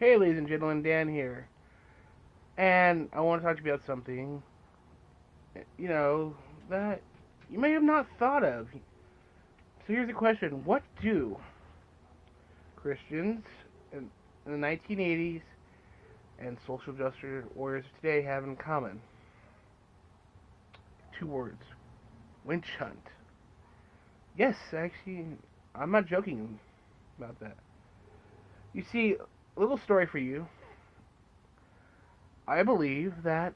Hey, ladies and gentlemen, Dan here. And I want to talk to you about something, you know, that you may have not thought of. So here's the question: what do Christians in the 1980s and social justice warriors of today have in common? Two words: witch hunt. Yes, actually, I'm not joking about that. You see, a little story for you. I believe that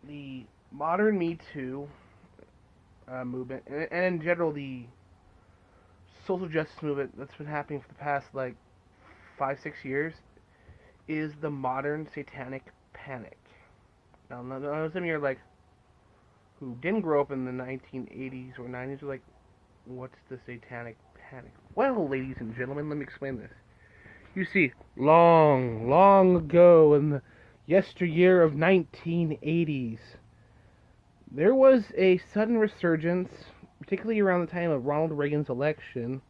the modern Me Too movement, and in general the social justice movement that's been happening for the past like 5, 6 years, is the modern satanic panic. Now, some of you are like, who didn't grow up in the 1980s or 90s, are like, what's the satanic panic? Well, ladies and gentlemen, let me explain this. You see, long, long ago in the yesteryear of 1980s, there was a sudden resurgence, particularly around the time of Ronald Reagan's election,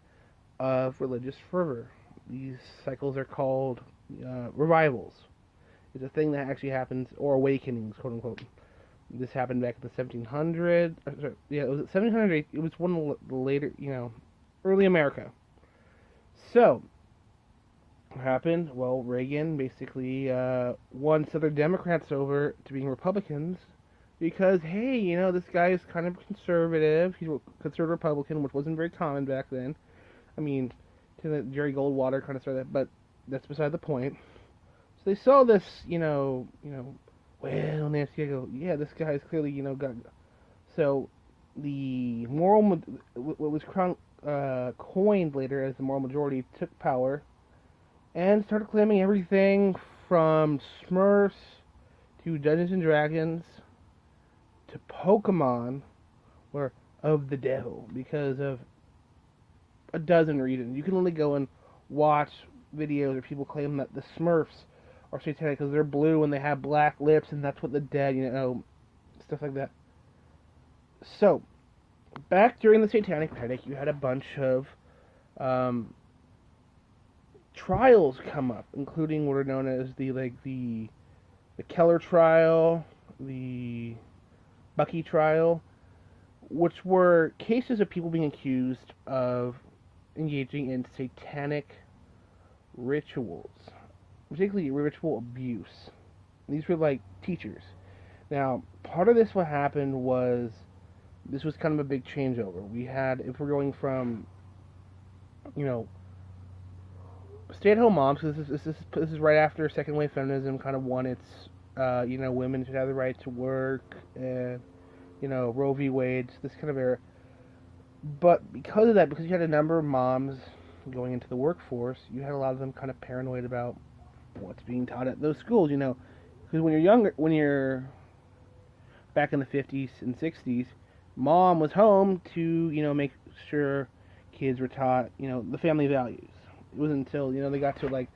of religious fervor. These cycles are called revivals. It's a thing that actually happens, or awakenings, quote unquote. This happened back in the 1700s. Yeah, it was 1700. It was one of the later, early America. So, what happened? Well, Reagan basically won Southern Democrats over to being Republicans because, hey, this guy is kind of conservative. He's a conservative Republican, which wasn't very common back then. I mean, Jerry Goldwater kind of started that, but that's beside the point. So they saw this, well, Nancy, I go, yeah, this guy's clearly, got. So the what was coined later as the moral majority, took power and started claiming everything from Smurfs to Dungeons and Dragons to Pokemon were of the devil because of a dozen reasons. You can only go and watch videos where people claim that the Smurfs are satanic because they're blue and they have black lips and that's what the dead, stuff like that. So, back during the Satanic Panic, you had a bunch of trials come up, including what are known as the Keller trial, the Bucky trial, which were cases of people being accused of engaging in satanic rituals, particularly ritual abuse. These were like teachers. Now, part of this, what happened was, this was kind of a big changeover. We had, if we're going from, stay-at-home moms, because this is right after second wave feminism kind of won its, women should have the right to work, and, Roe v. Wade, this kind of era. But because of that, because you had a number of moms going into the workforce, you had a lot of them kind of paranoid about what's being taught at those schools, because when you're back in the 50s and 60s, mom was home to, make sure kids were taught, the family values. It wasn't until, they got to like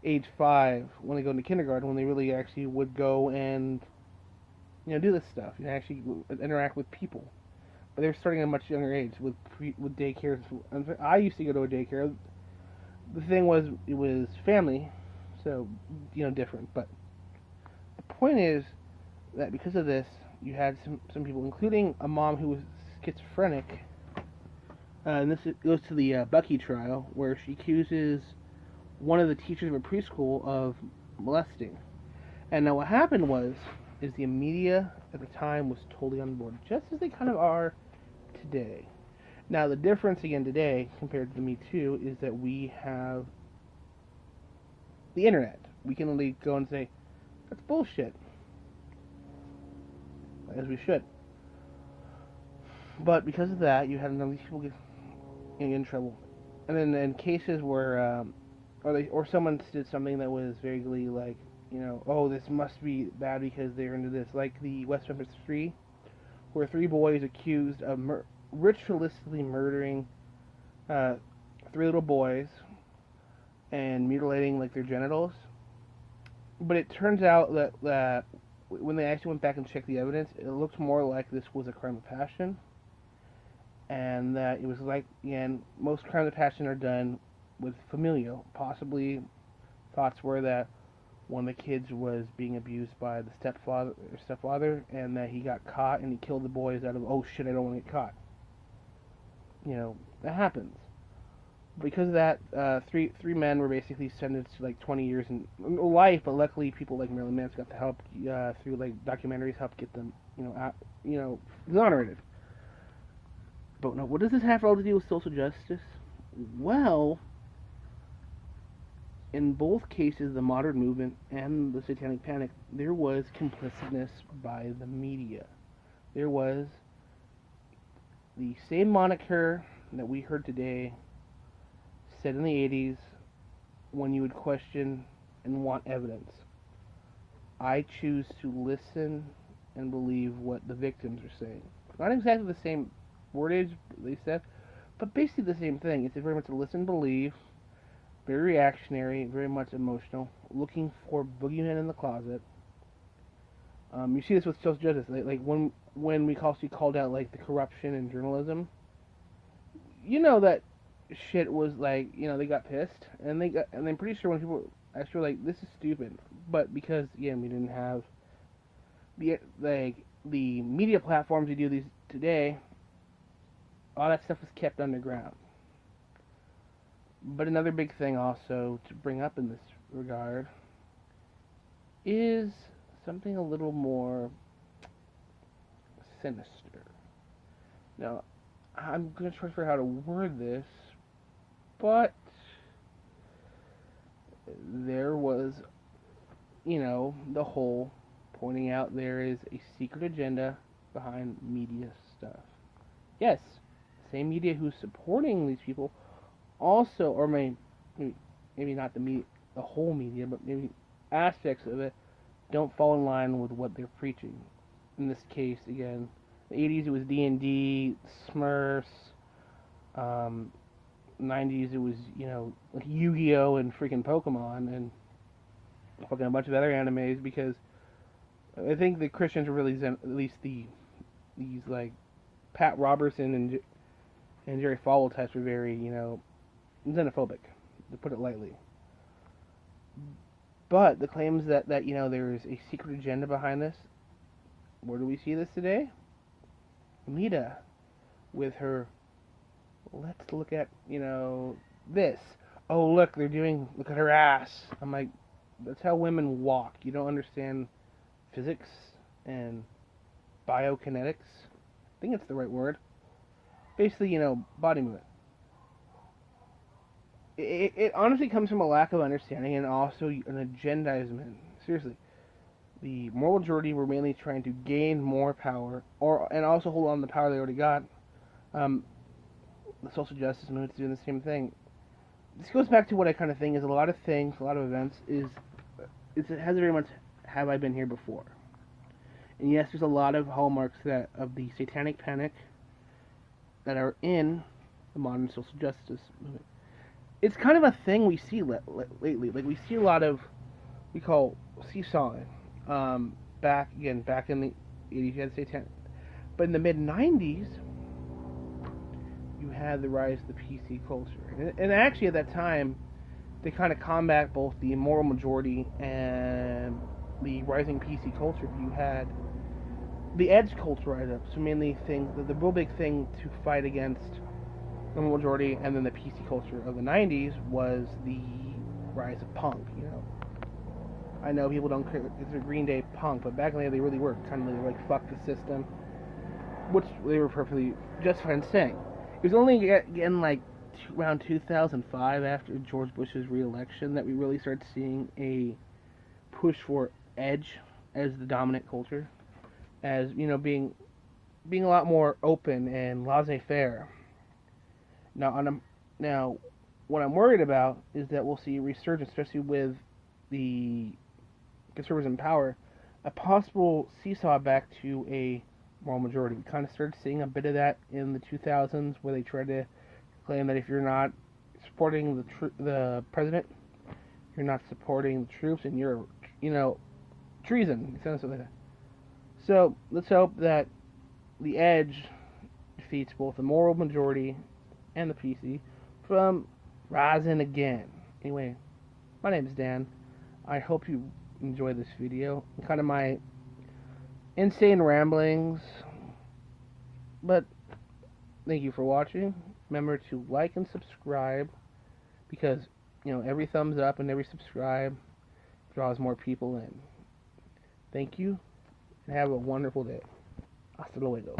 age 5 when they go into kindergarten when they really actually would go and, do this stuff, actually interact with people. But they were starting at a much younger age with daycare. I used to go to a daycare. The thing was, it was family, so, different. But the point is that because of this, you had some people, including a mom who was schizophrenic, and this goes to the Bucky trial, where she accuses one of the teachers of a preschool of molesting. And now what happened is the media at the time was totally on board, just as they kind of are today. Now the difference again today compared to the Me Too is that we have the internet. We can only go and say, that's bullshit, as we should. But because of that, you had a number of people get in trouble. And then in cases where, or someone did something that was vaguely like, oh, this must be bad because they're into this, like the West Memphis 3, where 3 boys accused of ritualistically murdering 3 little boys and mutilating like their genitals. But it turns out that when they actually went back and checked the evidence, it looked more like this was a crime of passion, and that it was like, again, most crimes of passion are done with familial, possibly thoughts were that one of the kids was being abused by the stepfather, and that he got caught and he killed the boys out of, oh shit, I don't want to get caught. That happens. Because of that, three men were basically sentenced to like 20 years in life, but luckily people like Marilyn Manson got the help through like documentaries, helped get them, exonerated. But now, what does this have all to do with social justice? Well, in both cases, the modern movement and the Satanic Panic, there was complicitness by the media. There was the same moniker that we heard today, said in the 80s, when you would question and want evidence. I choose to listen and believe what the victims are saying. Not exactly the same wordage they said, but basically the same thing. It's very much a listen, believe, very reactionary, very much emotional, looking for boogeymen in the closet. You see this with social justice, like when we called out like the corruption in journalism. That shit was like, they got pissed, and I'm pretty sure when people actually were like, this is stupid, but because again we didn't have the media platforms we do these today, all that stuff was kept underground. But another big thing also to bring up in this regard is something a little more sinister. Now, I'm going to try to figure out how to word this, but there was, the whole pointing out there is a secret agenda behind media stuff. Yes, same media who's supporting these people also, or maybe not the whole media, but maybe aspects of it don't fall in line with what they're preaching. In this case, again, the 80s it was D&D, Smurfs, 90s it was, like Yu-Gi-Oh! And freaking Pokemon, and fucking a bunch of other animes, because I think the Christians were really, at least these like Pat Robertson and Jerry Falwell types were very, xenophobic, to put it lightly. But the claims that there is a secret agenda behind this, where do we see this today? Anita, with her, let's look at, this. Oh, look at her ass. I'm like, that's how women walk. You don't understand physics and biokinetics. I think it's the right word. Basically, body movement. It honestly comes from a lack of understanding and also an agendizement. Seriously. The moral majority were mainly trying to gain more power, and also hold on to the power they already got. The social justice movement's doing the same thing. This goes back to what I kind of think is a lot of things, a lot of events, it has very much, have I been here before? And yes, there's a lot of hallmarks of the Satanic Panic that are in the modern social justice movement. It's kind of a thing we see lately. Like, we see a lot of, we call seesawing. Back in the 80s, you had Satanic. But in the mid-90s, you had the rise of the PC culture. And actually, at that time, they kind of combat both the moral majority and the rising PC culture. You had the edge culture rise up. So mainly the real big thing to fight against the majority and then the PC culture of the 90s was the rise of punk, I know people don't consider Green Day punk, but back in the day they really were kind of like fuck the system, which they were perfectly justified in saying. It was only again like around 2005 after George Bush's re-election that we really started seeing a push for edge as the dominant culture, as being a lot more open and laissez-faire. Now, what I'm worried about is that we'll see a resurgence, especially with the conservatives in power, a possible seesaw back to a moral majority. We kind of started seeing a bit of that in the 2000s, where they tried to claim that if you're not supporting the president, you're not supporting the troops, and you're, treason, something like that. So let's hope that the edge defeats both the moral majority and the PC from rising again. Anyway, My name is Dan. I hope you enjoy this video. Kind of my insane ramblings. But thank you for watching. Remember to like and subscribe, because every thumbs up and every subscribe draws more people in. Thank you, and have a wonderful day. Hasta luego.